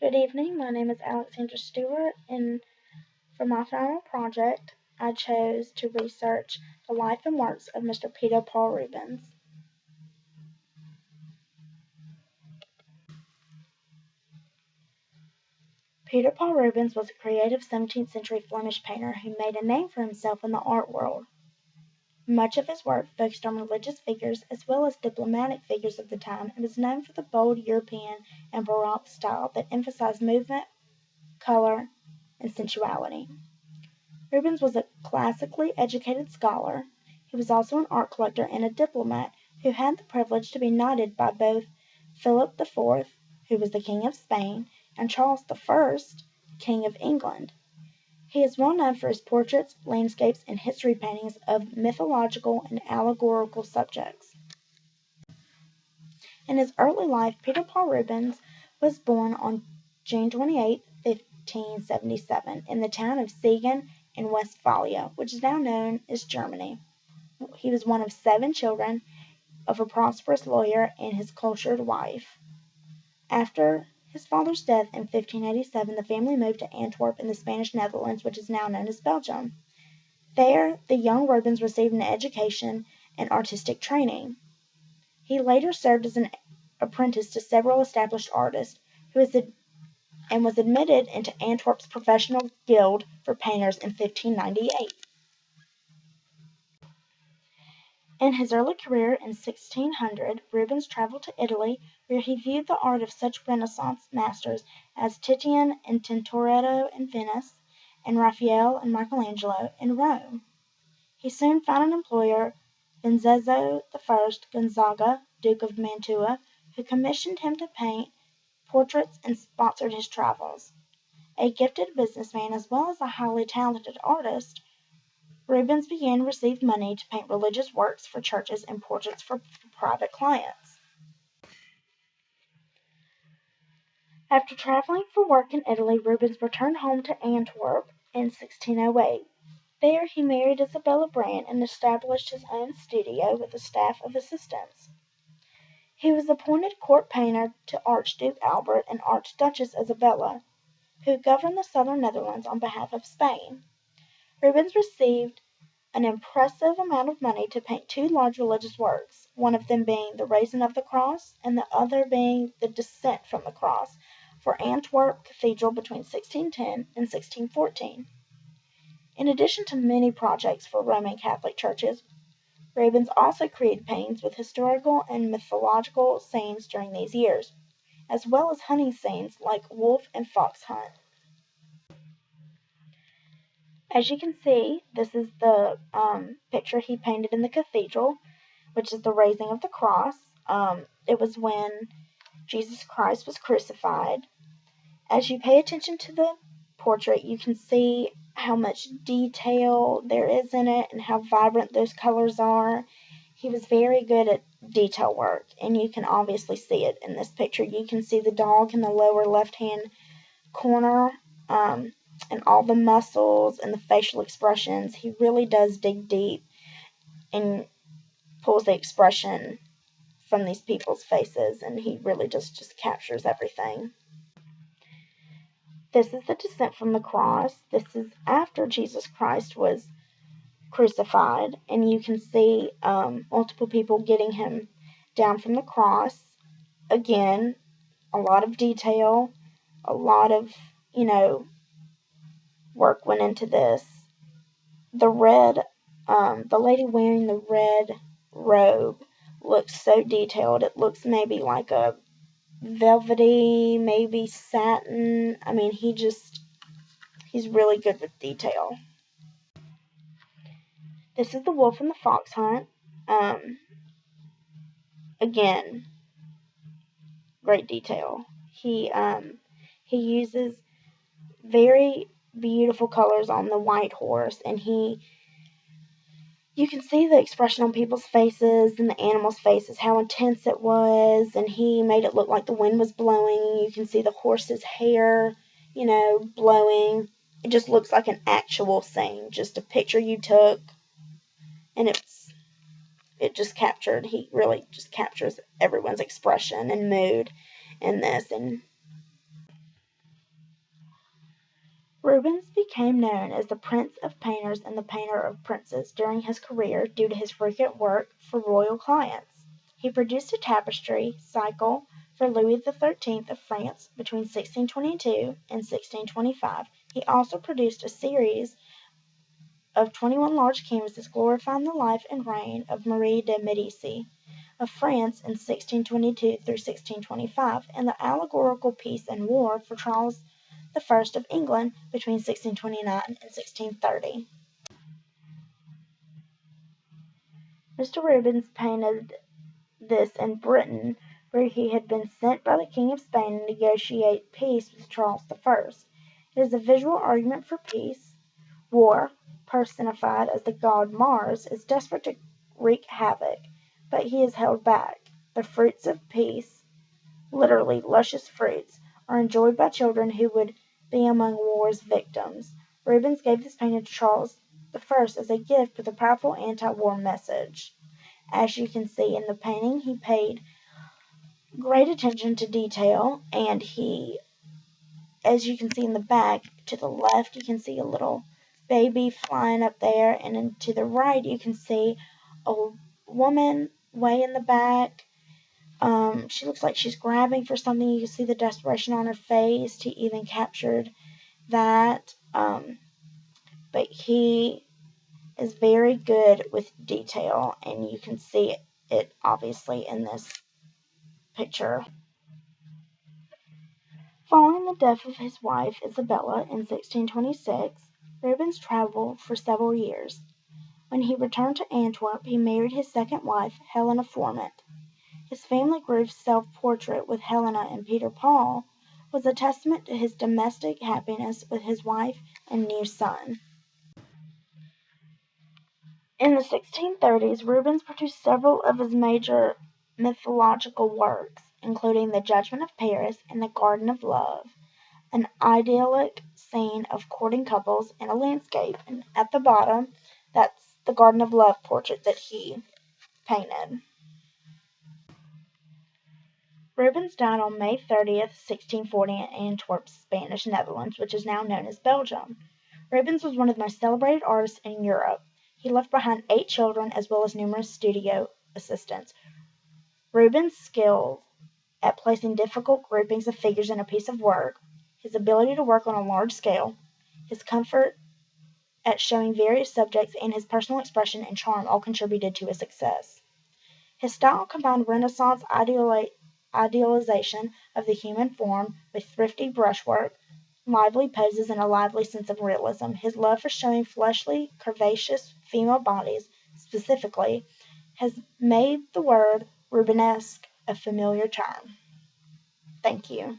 Good evening, my name is Alexandra Stewart, and for my final project, I chose to research the life and works of Mr. Peter Paul Rubens. Peter Paul Rubens was a creative 17th century Flemish painter who made a name for himself in the art world. Much of his work focused on religious figures as well as diplomatic figures of the time and was known for the bold European and Baroque style that emphasized movement, color, and sensuality. Rubens was a classically educated scholar. He was also an art collector and a diplomat who had the privilege to be knighted by both Philip IV, who was the King of Spain, and Charles I, King of England. He is well known for his portraits, landscapes, and history paintings of mythological and allegorical subjects. In his early life, Peter Paul Rubens was born on June 28, 1577, in the town of Siegen in Westphalia, which is now known as Germany. He was one of 7 children of a prosperous lawyer and his cultured wife. After his father's death in 1587, the family moved to Antwerp in the Spanish Netherlands, which is now known as Belgium. There, the young Rubens received an education and artistic training. He later served as an apprentice to several established artists, and was admitted into Antwerp's professional guild for painters in 1598. In his early career in 1600, Rubens traveled to Italy, where he viewed the art of such Renaissance masters as Titian and Tintoretto in Venice, and Raphael and Michelangelo in Rome. He soon found an employer, Vincenzo I Gonzaga, Duke of Mantua, who commissioned him to paint portraits and sponsored his travels. A gifted businessman as well as a highly talented artist, Rubens began to receive money to paint religious works for churches and portraits for private clients. After traveling for work in Italy, Rubens returned home to Antwerp in 1608. There he married Isabella Brand and established his own studio with a staff of assistants. He was appointed court painter to Archduke Albert and Archduchess Isabella, who governed the southern Netherlands on behalf of Spain. Rubens received an impressive amount of money to paint 2 large religious works, one of them being the Raising of the Cross and the other being the Descent from the Cross, for Antwerp Cathedral between 1610 and 1614. In addition to many projects for Roman Catholic churches, Rubens also created paintings with historical and mythological scenes during these years, as well as hunting scenes like wolf and fox hunt. As you can see, this is the picture he painted in the cathedral, which is the Raising of the Cross. It was when Jesus Christ was crucified. As you pay attention to the portrait, you can see how much detail there is in it and how vibrant those colors are. He was very good at detail work, and you can obviously see it in this picture. You can see the dog in the lower left-hand corner, and all the muscles and the facial expressions. He really does dig deep and pulls the expression from these people's faces, and he really just captures everything. This is the Descent from the Cross. This is after Jesus Christ was crucified, and you can see multiple people getting him down from the cross. Again, a lot of detail, a lot of, work went into this. The lady wearing the red robe looks so detailed. It looks maybe like a velvety, maybe satin. I mean, he's really good with detail. This is the wolf and the fox hunt. Again, great detail. He uses very beautiful colors on the white horse, and you can see the expression on people's faces and the animals' faces, how intense it was, and he made it look like the wind was blowing. You can see the horse's hair, blowing. It just looks like an actual scene, just a picture you took, and he really just captures everyone's expression and mood in this. And Rubens became known as the Prince of Painters and the Painter of Princes during his career due to his frequent work for royal clients. He produced a tapestry cycle for Louis XIII of France between 1622 and 1625. He also produced a series of 21 large canvases glorifying the life and reign of Marie de Medici of France in 1622 through 1625, and the allegorical Peace and War for Charles I of England between 1629 and 1630. Mr. Rubens painted this in Britain, where he had been sent by the King of Spain to negotiate peace with Charles I. It is a visual argument for peace. War, personified as the god Mars, is desperate to wreak havoc, but he is held back. The fruits of peace, literally luscious fruits, are enjoyed by children who would be among war's victims. Rubens gave this painting to Charles I as a gift with a powerful anti-war message. As you can see in the painting, he paid great attention to detail, and as you can see in the back, to the left, you can see a little baby flying up there, and then to the right, you can see a woman way in the back. She looks like she's grabbing for something. You can see the desperation on her face. He even captured that. But he is very good with detail, and you can see it obviously in this picture. Following the death of his wife Isabella in 1626, Rubens traveled for several years. When he returned to Antwerp, he married his second wife, Helena Forment. His family group's self-portrait with Helena and Peter Paul was a testament to his domestic happiness with his wife and new son. In the 1630s, Rubens produced several of his major mythological works, including The Judgment of Paris and The Garden of Love, an idyllic scene of courting couples in a landscape. And at the bottom, that's the Garden of Love portrait that he painted. Rubens died on May 30th, 1640 in Antwerp, Spanish Netherlands, which is now known as Belgium. Rubens was one of the most celebrated artists in Europe. He left behind 8 children as well as numerous studio assistants. Rubens' skill at placing difficult groupings of figures in a piece of work, his ability to work on a large scale, his comfort at showing various subjects, and his personal expression and charm all contributed to his success. His style combined Renaissance idealization of the human form with thrifty brushwork, lively poses, and a lively sense of realism. His love for showing fleshly, curvaceous female bodies, specifically, has made the word Rubenesque a familiar term. Thank you.